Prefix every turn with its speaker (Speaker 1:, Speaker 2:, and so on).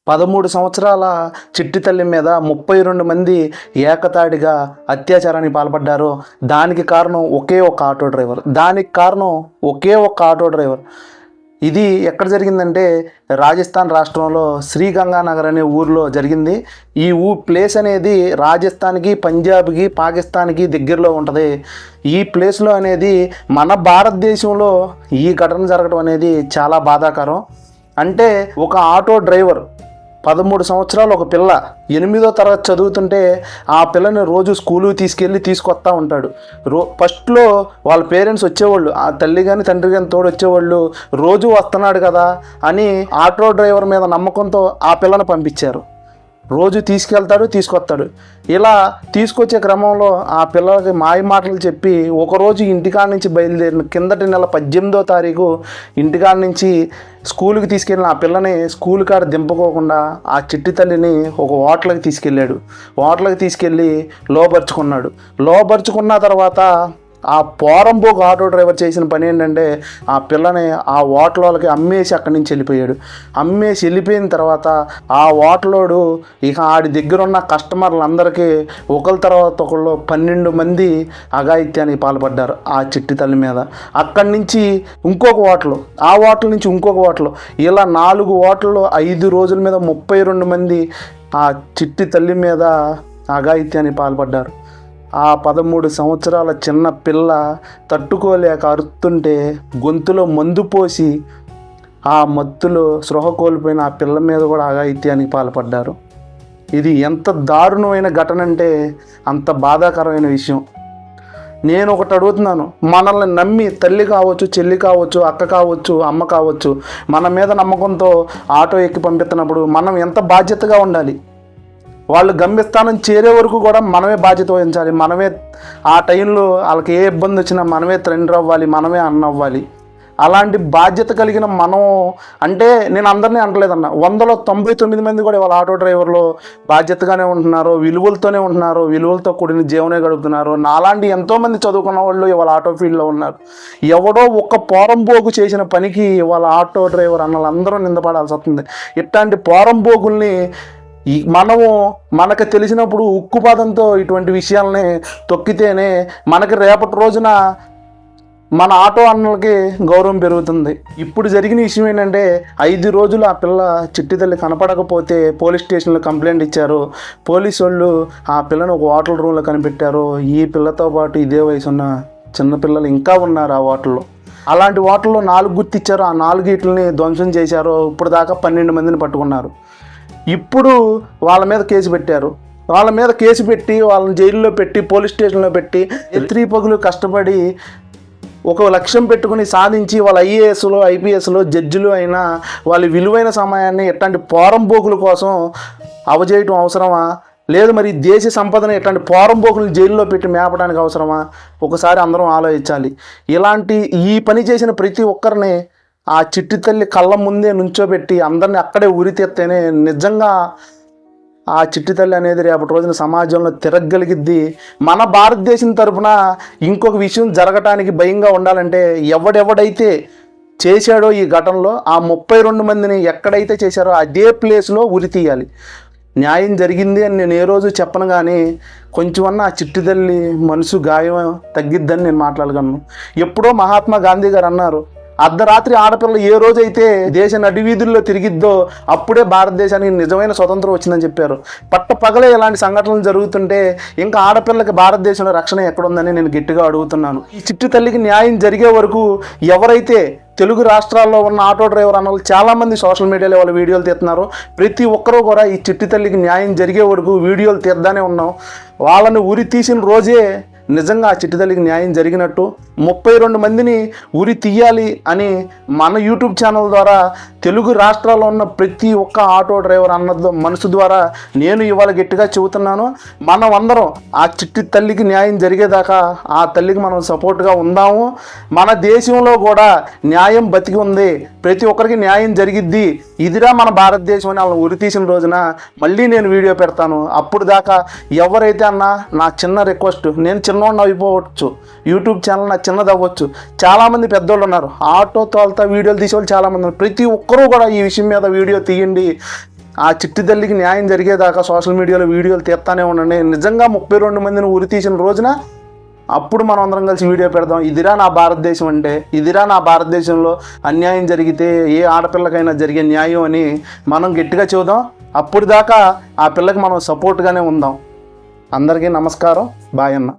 Speaker 1: 13 సంవత్సరాల చిట్టి తల్లి మీద 32 మంది ఏకతాటిగా అత్యాచారానికి పాల్పడ్డారు. దానికి కారణం ఒకే ఒక ఆటో డ్రైవర్. ఇది ఎక్కడ జరిగిందంటే రాజస్థాన్ రాష్ట్రంలో శ్రీగంగానగర్ అనే ఊరిలో జరిగింది. ఈ ప్లేస్ అనేది రాజస్థాన్కి, పంజాబ్కి, పాకిస్తాన్కి దగ్గరలో ఉంటుంది. ఈ ప్లేస్లో అనేది మన భారతదేశంలో ఈ ఘటన జరగడం అనేది చాలా బాధాకరం. అంటే ఒక ఆటో డ్రైవర్ 13 సంవత్సరాలు ఒక పిల్ల 8వ తరగతి చదువుతుంటే ఆ పిల్లని రోజు స్కూలుకి తీసుకొస్తా ఉంటాడు. ఫస్ట్లో వాళ్ళ పేరెంట్స్ వచ్చేవాళ్ళు, ఆ తల్లి కానీ తండ్రి కానీ తోడు వచ్చేవాళ్ళు. రోజు వస్తున్నాడు కదా అని ఆటో డ్రైవర్ మీద నమ్మకంతో ఆ పిల్లని పంపించారు. రోజు తీసుకొస్తాడు. ఇలా తీసుకొచ్చే క్రమంలో ఆ పిల్లలకి మాయ మాటలు చెప్పి ఒకరోజు ఇంటికాడ నుంచి బయలుదేరిన కిందటి నెల 18వ తారీఖు ఇంటికాడ నుంచి స్కూల్కి తీసుకెళ్ళిన ఆ పిల్లని స్కూల్ కాడ దింపుకోకుండా ఆ చిట్టి తల్లిని ఒక హోటల్కి తీసుకెళ్ళి లోపరుచుకున్న తర్వాత ఆ పోరంబోకు ఆటో డ్రైవర్ చేసిన పని ఏంటంటే ఆ పిల్లని ఆ హోటల్లోకి అమ్మేసి అక్కడి నుంచి వెళ్ళిపోయిన తర్వాత ఆ హోటలోడు ఇక ఆడి దగ్గర ఉన్న కస్టమర్లందరికీ ఒకరి తర్వాత ఒకళ్ళు 12 మంది అఘాయిత్యానికి పాల్పడ్డారు ఆ చిట్టి తల్లి మీద. అక్కడి నుంచి ఇంకొక హోటల్, ఆ హోటల్ నుంచి ఇంకొక హోటల్, ఇలా 4 హోటల్లో 5 రోజుల మీద 32 మంది ఆ చిట్టి తల్లి మీద అఘాయిత్యానికి పాల్పడ్డారు. ఆ 13 సంవత్సరాల చిన్న పిల్ల తట్టుకోలేక అరుస్తుంటే గొంతులో మందు పోసి ఆ మత్తులో స్పృహ కోల్పోయిన ఆ పిల్ల మీద కూడా అఘాయిత్యానికి పాల్పడ్డారు. ఇది ఎంత దారుణమైన ఘటన అంటే అంత బాధాకరమైన విషయం. నేను ఒకటి అడుగుతున్నాను, మనల్ని నమ్మి తల్లి కావచ్చు, చెల్లి కావచ్చు, అక్క కావచ్చు, అమ్మ కావచ్చు, మన మీద నమ్మకంతో ఆటో ఎక్కి పంపిస్తున్నప్పుడు మనం ఎంత బాధ్యతగా ఉండాలి. వాళ్ళు గమ్యస్థానం చేరే వరకు కూడా మనమే బాధ్యత వహించాలి. మనమే ఆ టైంలో వాళ్ళకి ఏ ఇబ్బంది వచ్చినా మనమే తండ్రి అవ్వాలి, మనమే అన్న అవ్వాలి. అలాంటి బాధ్యత కలిగిన మనం, అంటే నేను అందరినీ అంటలేదన్న, 100లో 99 మంది కూడా వాళ్ళ ఆటో డ్రైవర్లు బాధ్యతగానే ఉంటున్నారు, విలువలతో కూడిన జీవనే గడుపుతున్నారు. నాలాంటి ఎంతోమంది చదువుకున్న వాళ్ళు ఇవాళ ఆటో ఫీల్డ్లో ఉన్నారు. ఎవడో ఒక పోరంబోగు చేసిన పనికి వాళ్ళ ఆటో డ్రైవర్ అన్నలందరూ నిందపడాల్సి వస్తుంది. ఇట్లాంటి పోరంబోగుల్ని మనకు తెలిసినప్పుడు ఉక్కుపాదంతో ఇటువంటి విషయాలని తొక్కితేనే మనకి రేపటి రోజున మన ఆటో అన్నలకి గౌరవం పెరుగుతుంది. ఇప్పుడు జరిగిన విషయం ఏంటంటే 5 రోజులు ఆ పిల్ల చిట్టి తల్లి కనపడకపోతే పోలీస్ స్టేషన్లో కంప్లైంట్ ఇచ్చారు. పోలీసు వాళ్ళు ఆ పిల్లని ఒక హోటల్ రూమ్లో కనిపెట్టారు. ఈ పిల్లతో పాటు ఇదే వయసు ఉన్న చిన్నపిల్లలు ఇంకా ఉన్నారు ఆ హోటల్లో. అలాంటి హోటల్లో 4 గుర్తిచ్చారు. ఆ 4 ఇట్లని ధ్వంసం చేశారు. ఇప్పుడు దాకా 12 మందిని పట్టుకున్నారు. ఇప్పుడు వాళ్ళ మీద కేసు పెట్టి వాళ్ళని జైల్లో పెట్టి పోలీస్ స్టేషన్లో పెట్టి రాత్రి పగులు కష్టపడి ఒక లక్ష్యం పెట్టుకుని సాధించి వాళ్ళ ఐఏఎస్లో, ఐపీఎస్లో జడ్జిలు అయినా వాళ్ళ విలువైన సమయాన్ని ఎట్లాంటి పోరంబోకుల కోసం అవజేయటం అవసరమా? లేదు మరి దేశ సంపదను ఎట్లాంటి పోరంబోకులు జైల్లో పెట్టి మేపడానికి అవసరమా? ఒకసారి అందరం ఆలోచించాలి. ఈ పని చేసిన ప్రతి ఒక్కరిని ఆ చిట్టి తల్లి కళ్ళ ముందే నుంచోబెట్టి అందరిని అక్కడే ఉరితెత్తేనే నిజంగా ఆ చిట్టి తల్లి అనేది రేపటి రోజున సమాజంలో తిరగగలిగిద్ది. మన భారతదేశం తరఫున ఇంకొక విషయం జరగటానికి భయంగా ఉండాలంటే ఎవడెవడైతే చేశాడో ఈ ఘటనలో ఆ 32 మందిని ఎక్కడైతే చేశారో అదే ప్లేస్లో ఉరి తీయాలి. న్యాయం జరిగింది అని నేను ఏ రోజు చెప్పను, కానీ కొంచెమన్నా ఆ చిట్టి తల్లి మనసు గాయం తగ్గిద్దని నేను మాట్లాడగలను. ఎప్పుడో మహాత్మా గాంధీ గారు అన్నారు, అర్ధరాత్రి ఆడపిల్ల ఏ రోజైతే దేశ నడివీధుల్లో తిరిగిద్దో అప్పుడే భారతదేశానికి నిజమైన స్వతంత్రం వచ్చిందని చెప్పారు. పగలే ఇలాంటి సంఘటనలు జరుగుతుంటే ఇంకా ఆడపిల్లకి భారతదేశంలో రక్షణ ఎక్కడుందని నేను గట్టిగా అడుగుతున్నాను. ఈ చిట్టి తల్లికి న్యాయం జరిగే వరకు ఎవరైతే తెలుగు రాష్ట్రాల్లో ఉన్న ఆటో డ్రైవర్ అన్నలు చాలామంది సోషల్ మీడియాలో వాళ్ళ వీడియోలు తీస్తున్నారు. ప్రతి ఒక్కరూ కూడా ఈ చిట్టి తల్లికి న్యాయం జరిగే వరకు వీడియోలు తీద్దానే ఉన్నాం. వాళ్ళని ఉరి తీసిన రోజే నిజంగా ఆ చిట్టి తల్లికి న్యాయం జరిగినట్టు. 32 మందిని ఉరి తీయాలి అని మన యూట్యూబ్ ఛానల్ ద్వారా తెలుగు రాష్ట్రాల్లో ఉన్న ప్రతి ఒక్క ఆటో డ్రైవర్ అన్న మనసు ద్వారా నేను ఇవాళ గట్టిగా చెబుతున్నాను. మనం అందరం ఆ చిట్టి తల్లికి న్యాయం జరిగేదాకా ఆ తల్లికి మనం సపోర్ట్గా ఉందాము. మన దేశంలో కూడా న్యాయం బతికి ఉంది, ప్రతి ఒక్కరికి న్యాయం జరిగిద్ది. ఇదిరా మన భారతదేశం అని వాళ్ళని ఉరి తీసిన రోజున మళ్ళీ నేను వీడియో పెడతాను. అప్పుడు దాకా ఎవరైతే అన్నా నా చిన్న రిక్వెస్ట్, నేను చిన్నవాడిని అయిపోవచ్చు, యూట్యూబ్ ఛానల్ నా చిన్నది అవ్వచ్చు, చాలామంది పెద్దోళ్ళు ఉన్నారు, ఆటో తోలుతా వీడియోలు తీసేవాళ్ళు చాలామంది ఉన్నారు. ప్రతి ఒక్కరూ కూడా ఈ విషయం మీద వీడియో తీయండి. ఆ చిట్టి తల్లికి న్యాయం జరిగేదాకా సోషల్ మీడియాలో వీడియోలు తీస్తానే ఉండండి. నిజంగా 32 మందిని ఉరి తీసిన రోజున అప్పుడు మనం అందరం కలిసి వీడియో పెడదాం. ఇదిరా నా భారతదేశం అంటే, ఇదిరా నా భారతదేశంలో అన్యాయం జరిగితే ఏ ఆడపిల్లకైనా జరిగే న్యాయం అని మనం గట్టిగా చెబుదాం. అప్పుడు దాకా ఆ పిల్లకి మనం సపోర్ట్గానే ఉందాం. అందరికీ నమస్కారం. బాయ్ అన్న.